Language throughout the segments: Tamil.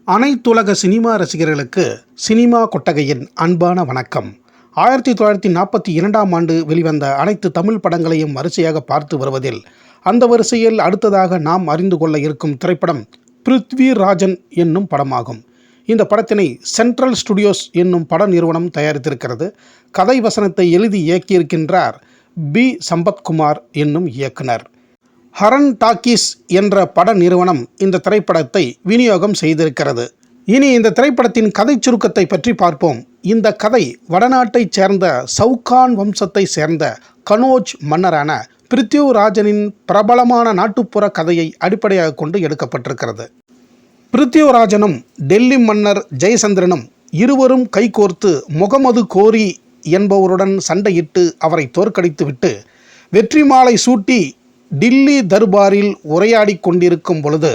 அனைத்துலக சினிமா ரசிகர்களுக்கு சினிமா கொட்டகையின் அன்பான வணக்கம். 1942ஆம் ஆண்டு வெளிவந்த அனைத்து தமிழ் படங்களையும் வரிசையாக பார்த்து வருவதில் அந்த வரிசையில் அடுத்ததாக நாம் அறிந்து கொள்ள இருக்கும் திரைப்படம் பிருத்விராஜன் என்னும் படமாகும். இந்த படத்தினை சென்ட்ரல் ஸ்டுடியோஸ் என்னும் பட நிறுவனம் தயாரித்திருக்கிறது. கதை வசனத்தை எழுதி இயக்கியிருக்கின்றார் பி. சம்பத்குமார் என்னும் இயக்குனர். ஹரன் டாக்கீஸ் என்ற பட நிறுவனம் இந்த திரைப்படத்தை விநியோகம் செய்திருக்கிறது. இனி இந்த திரைப்படத்தின் கதை சுருக்கத்தை பற்றி பார்ப்போம். இந்த கதை வடநாட்டைச் சேர்ந்த சவுகான் வம்சத்தை சேர்ந்த கனோஜ் மன்னரான பிருத்விராஜனின் பிரபலமான நாட்டுப்புற கதையை அடிப்படையாக கொண்டு எடுக்கப்பட்டிருக்கிறது. பிருத்விராஜனும் டெல்லி மன்னர் ஜெயச்சந்திரனும் இருவரும் கைகோர்த்து முகமது கோரி என்பவருடன் சண்டையிட்டு அவரை தோற்கடித்துவிட்டு வெற்றி மாலை சூட்டி டில்லி தர்பாரில் உரையாடி கொண்டிருக்கும் பொழுது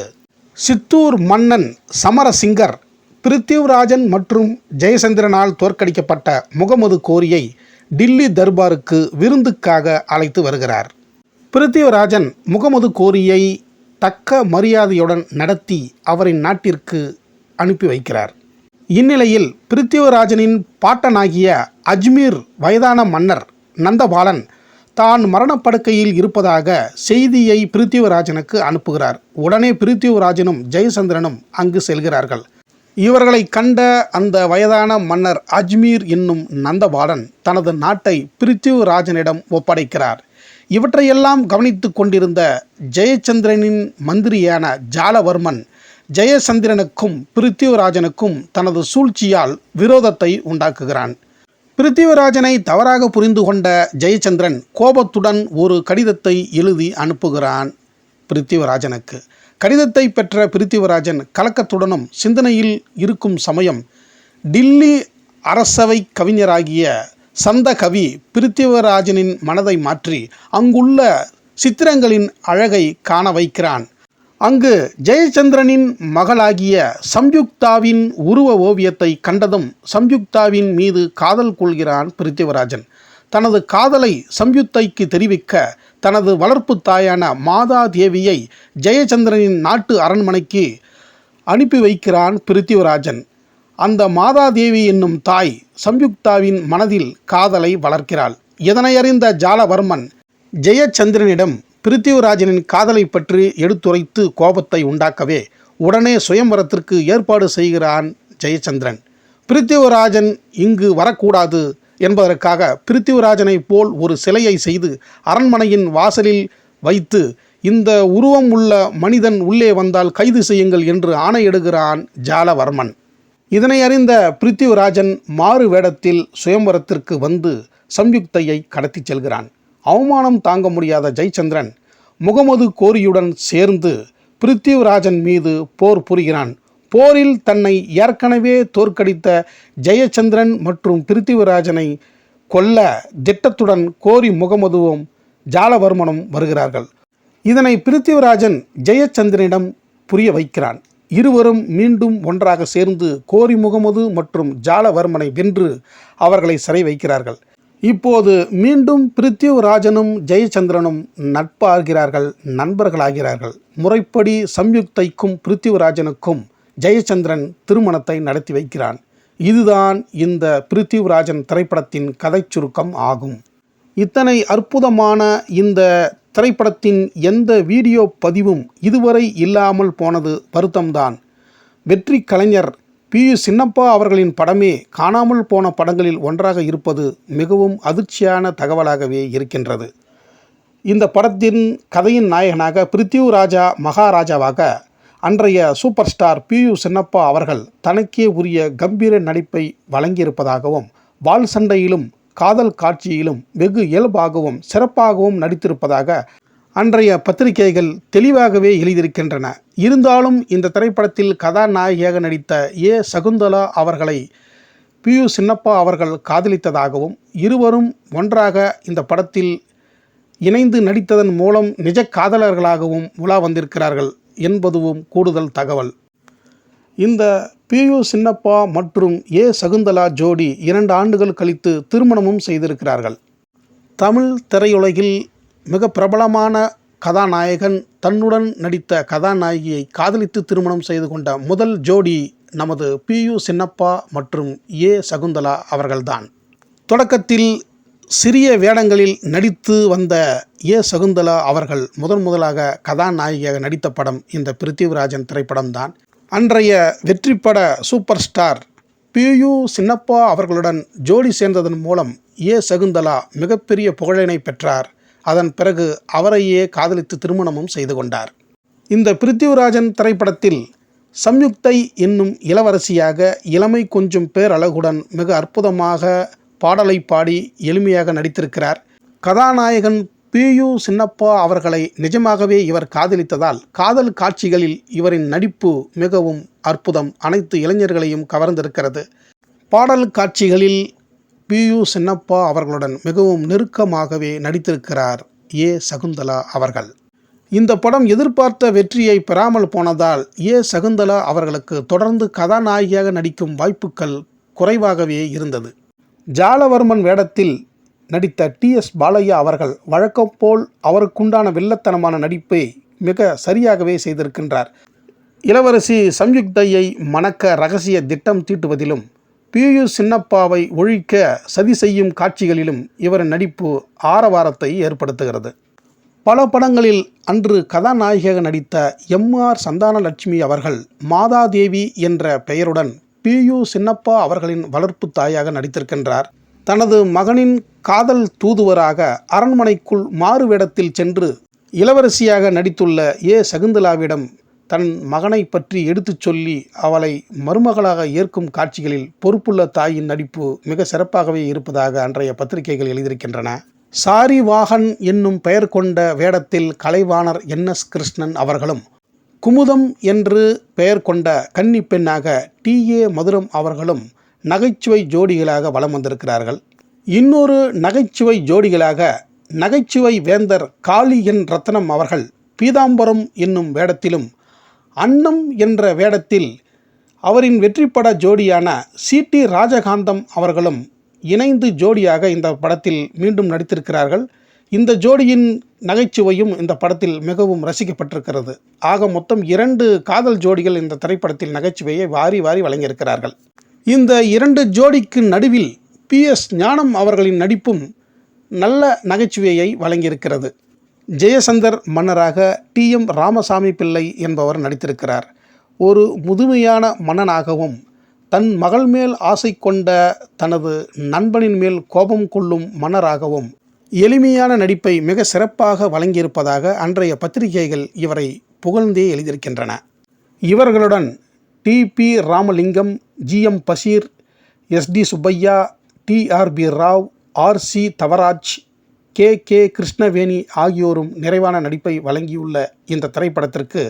சித்தூர் மன்னன் சமரசிங்கர் பிருத்விராஜன் மற்றும் ஜெயச்சந்திரனால் தோற்கடிக்கப்பட்ட முகமது கோரியை டில்லி தர்பாருக்கு விருந்துக்காக அழைத்து வருகிறார். பிருத்விராஜன் முகமது கோரியை தக்க மரியாதையுடன் நடத்தி அவரின் நாட்டிற்கு அனுப்பி வைக்கிறார். இந்நிலையில் பிருத்விராஜனின் பாட்டனாகிய அஜ்மீர் வயதான மன்னர் நந்தபாலன் தான் மரணப்படுக்கையில் இருப்பதாக செய்தியை பிருத்விராஜனுக்கு அனுப்புகிறார். உடனே பிருத்விராஜனும் ஜெயச்சந்திரனும் அங்கு செல்கிறார்கள். இவர்களை கண்ட அந்த வயதான மன்னர் அஜ்மீர் என்னும் நந்தபாலன் தனது நாட்டை பிருத்விராஜனிடம் ஒப்படைக்கிறார். இவற்றையெல்லாம் கவனித்து கொண்டிருந்த ஜெயச்சந்திரனின் மந்திரியான ஜாலவர்மன் ஜெயச்சந்திரனுக்கும் பிருத்விராஜனுக்கும் தனது சூழ்ச்சியால் விரோதத்தை உண்டாக்குகிறான். பிருத்விராஜனை தவறாக புரிந்து கொண்ட ஜெயச்சந்திரன் கோபத்துடன் ஒரு கடிதத்தை எழுதி அனுப்புகிறான் பிருத்விராஜனுக்கு. கடிதத்தை பெற்ற பிருத்விராஜன் கலக்கத்துடனும் சிந்தனையில் இருக்கும் சமயம் டில்லி அரசவை கவிஞராகிய சந்த கவி பிருத்விராஜனின் மனதை மாற்றி அங்குள்ள சித்திரங்களின் அழகை காண வைக்கிறான். அங்கு ஜெயச்சந்திரனின் மகளாகிய சம்யுக்தாவின் உருவ ஓவியத்தை கண்டதும் சம்யுக்தாவின் மீது காதல் கொள்கிறான் பிருத்விராஜன். தனது காதலை சம்யுக்தைக்கு தெரிவிக்க தனது வளர்ப்பு தாயான மாதா தேவியை ஜெயச்சந்திரனின் நாட்டு அரண்மனைக்கு அனுப்பி வைக்கிறான் பிருத்விராஜன். அந்த மாதா தேவி என்னும் தாய் சம்யுக்தாவின் மனதில் காதலை வளர்க்கிறாள். இதனை அறிந்த ஜாலவர்மன் ஜெயச்சந்திரனிடம் பிருத்விராஜனின் காதலை பற்றி எடுத்துரைத்து கோபத்தை உண்டாக்கவே உடனே சுயம்வரத்திற்கு ஏற்பாடு செய்கிறான் ஜெயச்சந்திரன். பிருத்விராஜன் இங்கு வரக்கூடாது என்பதற்காக பிருத்விராஜனை போல் ஒரு சிலையை செய்து அரண்மனையின் வாசலில் வைத்து இந்த உருவம் உள்ள மனிதன் உள்ளே வந்தால் கைது செய்யுங்கள் என்று ஆணையிடுகிறான் ஜாலவர்மன். இதனை அறிந்த பிருத்விராஜன் மாறு வேடத்தில் சுயம்வரத்திற்கு வந்து சம்யுக்தையை கடத்தி செல்கிறான். அவமானம் தாங்க முடியாத ஜெயச்சந்திரன் முகமது கோரியுடன் சேர்ந்து பிருத்விராஜன் மீது போர் புரிகிறான். போரில் தன்னை ஏற்கனவே தோற்கடித்த ஜெயச்சந்திரன் மற்றும் பிருத்விராஜனை கொல்ல திட்டத்துடன் கோரி முகமதுவும் ஜாலவர்மனும் வருகிறார்கள். இதனை பிருத்விராஜன் ஜெயச்சந்திரனிடம் புரிய வைக்கிறான். இருவரும் மீண்டும் ஒன்றாக சேர்ந்து கோரி முகமது மற்றும் ஜாலவர்மனை வென்று அவர்களை சிறை வைக்கிறார்கள். இப்போது மீண்டும் பிருத்விராஜனும் ஜெயச்சந்திரனும் நட்பாகிறார்கள், நண்பர்களாகிறார்கள். முறைப்படி சம்யுக்தைக்கும் பிருத்விராஜனுக்கும் ஜெயச்சந்திரன் திருமணத்தை நடத்தி வைக்கிறான். இதுதான் இந்த பிருத்விராஜன் திரைப்படத்தின் கதை சுருக்கம் ஆகும். இத்தனை அற்புதமான இந்த திரைப்படத்தின் எந்த வீடியோ பதிவும் இதுவரை இல்லாமல் போனது வருத்தம்தான். வெற்றி கலைஞர் பி. சின்னப்பா அவர்களின் படமே காணாமல் போன படங்களில் ஒன்றாக இருப்பது மிகவும் அதிர்ச்சியான தகவலாகவே இருக்கின்றது. இந்த படத்தின் கதையின் நாயகனாக பிருத்விராஜா மகாராஜாவாக அன்றைய சூப்பர் ஸ்டார் பி. சின்னப்பா அவர்கள் தனக்கே உரிய கம்பீர நடிப்பை வழங்கியிருப்பதாகவும் வாள் சண்டையிலும் காதல் காட்சியிலும் வெகு இயல்பாகவும் சிறப்பாகவும் நடித்திருப்பதாக அன்றைய பத்திரிகைகள் தெளிவாகவே எழுதியிருக்கின்றன. இருந்தாலும் இந்த திரைப்படத்தில் கதாநாயகியாக நடித்த ஏ. சகுந்தலா அவர்களை பி. சின்னப்பா அவர்கள் காதலித்ததாகவும் இருவரும் ஒன்றாக இந்த படத்தில் இணைந்து நடித்ததன் மூலம் நிஜ காதலர்களாகவும் உலா வந்திருக்கிறார்கள் என்பதுவும் கூடுதல் தகவல். இந்த பி. சின்னப்பா மற்றும் ஏ. சகுந்தலா ஜோடி 2 ஆண்டுகள் கழித்து திருமணமும் செய்திருக்கிறார்கள். தமிழ் திரையுலகில் மிக பிரபலமான கதாநாயகன் தன்னுடன் நடித்த கதாநாயகியை காதலித்து திருமணம் செய்து கொண்ட முதல் ஜோடி நமது PU சின்னப்பா மற்றும் A சகுந்தலா அவர்கள்தான். தொடக்கத்தில் சிறிய வேடங்களில் நடித்து வந்த A சகுந்தலா அவர்கள் முதலாக கதாநாயகியாக நடித்த படம் இந்த பிருத்திவிராஜன் திரைப்படம்தான். அன்றைய வெற்றிப்பட சூப்பர் ஸ்டார் PU சின்னப்பா அவர்களுடன் ஜோடி சேர்ந்ததன் மூலம் A சகுந்தலா மிகப்பெரிய புகழினை பெற்றார். அதன் பிறகு அவரையே காதலித்து திருமணமும் செய்து கொண்டார். இந்த பிருத்திவிராஜன் திரைப்படத்தில் சம்யுக்தை என்னும் இளவரசியாக இளமை கொஞ்சம் பேரழகுடன் மிக அற்புதமாக பாடலை பாடி எளிமையாக நடித்திருக்கிறார். கதாநாயகன் PU சின்னப்பா அவர்களை நிஜமாகவே இவர் காதலித்ததால் காதல் காட்சிகளில் இவரின் நடிப்பு மிகவும் அற்புதம், அனைத்து இளைஞர்களையும் கவர்ந்திருக்கிறது. பாடல் காட்சிகளில் PU சின்னப்பா அவர்களுடன் மிகவும் நெருக்கமாகவே நடித்திருக்கிறார் A சகுந்தலா அவர்கள். இந்த படம் எதிர்பார்த்த வெற்றியை பெறாமல் போனதால் A சகுந்தலா அவர்களுக்கு தொடர்ந்து கதாநாயகியாக நடிக்கும் வாய்ப்புகள் குறைவாகவே இருந்தது. ஜாலவர்மன் வேடத்தில் நடித்த TS பாலையா அவர்கள் வழக்கம் போல் அவருக்குண்டான வில்லத்தனமான நடிப்பை மிக சரியாகவே செய்திருக்கின்றார். இளவரசி சம்யுக்தையை மணக்க ரகசிய திட்டம் தீட்டுவதிலும் PU சின்னப்பாவை ஒழிக்க சதி செய்யும் காட்சிகளிலும் இவரின் நடிப்பு ஆரவாரத்தை ஏற்படுத்துகிறது. பல படங்களில் அன்று கதாநாயகியாக நடித்த MR சந்தானலட்சுமி அவர்கள் மாதாதேவி என்ற பெயருடன் PU சின்னப்பா அவர்களின் வளர்ப்பு தாயாக நடித்திருக்கின்றார். தனது மகனின் காதல் தூதுவராக அரண்மனைக்குள் மாறு வேடத்தில் சென்று இளவரசியாக நடித்துள்ள A சகுந்தலாவிடம் தன் மகனை பற்றி எடுத்துச் சொல்லி அவளை மருமகளாக ஏற்கும் காட்சிகளில் பொறுப்புள்ள தாயின் நடிப்பு மிக சிறப்பாகவே இருப்பதாக அன்றைய பத்திரிகைகள் எழுதியிருக்கின்றன. சாரிவாகன் என்னும் பெயர் கொண்ட வேடத்தில் கலைவாணர் NS கிருஷ்ணன் அவர்களும், குமுதம் என்று பெயர் கொண்ட கன்னி பெண்ணாக TA மதுரம் அவர்களும் நகைச்சுவை ஜோடிகளாக வலம் வந்திருக்கிறார்கள். இன்னொரு நகைச்சுவை ஜோடிகளாக நகைச்சுவை வேந்தர் காளி N ரத்னம் அவர்கள் பீதாம்பரம் என்னும் வேடத்திலும், அன்னம் என்ற வேடத்தில் அவரின் வெற்றிப்பட ஜோடியான CT ராஜகாந்தம் அவர்களும் இணைந்து ஜோடியாக இந்த படத்தில் மீண்டும் நடித்திருக்கிறார்கள். இந்த ஜோடியின் நகைச்சுவையும் இந்த படத்தில் மிகவும் ரசிக்கப்பட்டிருக்கிறது. ஆக மொத்தம் 2 காதல் ஜோடிகள் இந்த திரைப்படத்தில் நகைச்சுவையை வாரி வழங்கியிருக்கிறார்கள். இந்த 2 ஜோடிக்கு நடுவில் PS ஞானம் அவர்களின் நடிப்பும் நல்ல நகைச்சுவையை வழங்கியிருக்கிறது. ஜெயசந்தர் மன்னராக TM ராமசாமி பிள்ளை என்பவர் நடித்திருக்கிறார். ஒரு முதுமையான மன்னனாகவும் தன் மகள் மேல் ஆசை கொண்ட தனது நண்பனின் மேல் கோபம் கொள்ளும் மன்னராகவும் எளிமையான நடிப்பை மிக சிறப்பாக வழங்கியிருப்பதாக அன்றைய பத்திரிகைகள் இவரை புகழ்ந்தே எழுதியிருக்கின்றன. இவர்களுடன் TP Ramalingam, GM Basheer, SD Subbaiah, TRB Rao, RC Thavaraj, KK Krishnaveni ஆகியோரும் நிறைவான நடிப்பை வழங்கியுள்ள இந்த திரைப்படத்திற்கு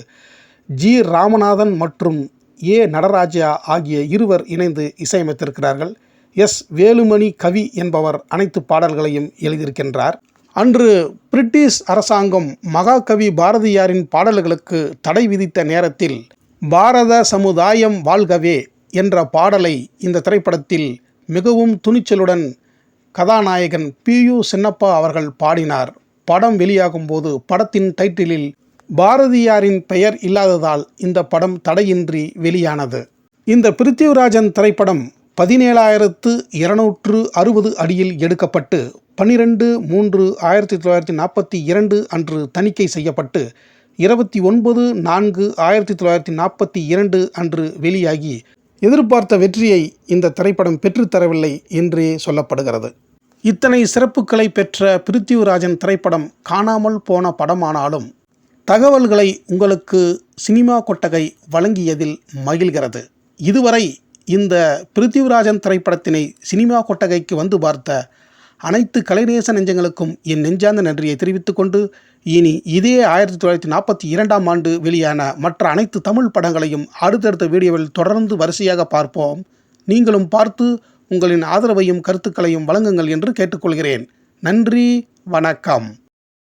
G ராமநாதன் மற்றும் A நடராஜா ஆகிய இருவர் இணைந்து இசையமைத்திருக்கிறார்கள். S வேலுமணி கவி என்பவர் அனைத்து பாடல்களையும் எழுதியிருக்கின்றார். அன்று பிரிட்டிஷ் அரசாங்கம் மகாகவி பாரதியாரின் பாடல்களுக்கு தடை விதித்த நேரத்தில் பாரத சமுதாயம் வாழ்கவே என்ற பாடலை இந்த திரைப்படத்தில் மிகவும் துணிச்சலுடன் கதாநாயகன் PU சின்னப்பா அவர்கள் பாடினார். படம் வெளியாகும் போது படத்தின் டைட்டிலில் பாரதியாரின் பெயர் இல்லாததால் இந்த படம் தடையின்றி வெளியானது. இந்த பிருத்திவிராஜன் திரைப்படம் 17,260 அடியில் எடுக்கப்பட்டு 12/3/1942 அன்று தணிக்கை செய்யப்பட்டு 29/4/1942 அன்று வெளியாகி எதிர்பார்த்த வெற்றியை இந்த திரைப்படம் பெற்றுத்தரவில்லை என்றே சொல்லப்படுகிறது. இத்தனை சிறப்புகளை பெற்ற பிருத்திவிராஜன் திரைப்படம் காணாமல் போன படமானாலும் தகவல்களை உங்களுக்கு சினிமா கொட்டகை வழங்கியதில் மகிழ்கிறது. இதுவரை இந்த பிருத்திவிராஜன் திரைப்படத்தினை சினிமா கொட்டகைக்கு வந்து பார்த்த அனைத்து கலைநேச நெஞ்சங்களுக்கும் என் நெஞ்சார்ந்த நன்றியை தெரிவித்துக் கொண்டு, இனி இதே 1942ஆம் ஆண்டு வெளியான மற்ற அனைத்து தமிழ் படங்களையும் அடுத்தடுத்த வீடியோவில் தொடர்ந்து வரிசையாக பார்ப்போம். நீங்களும் பார்த்து உங்களின் ஆதரவையும் கருத்துக்களையும் வழங்குங்கள் என்று கேட்டுக்கொள்கிறேன். நன்றி, வணக்கம்.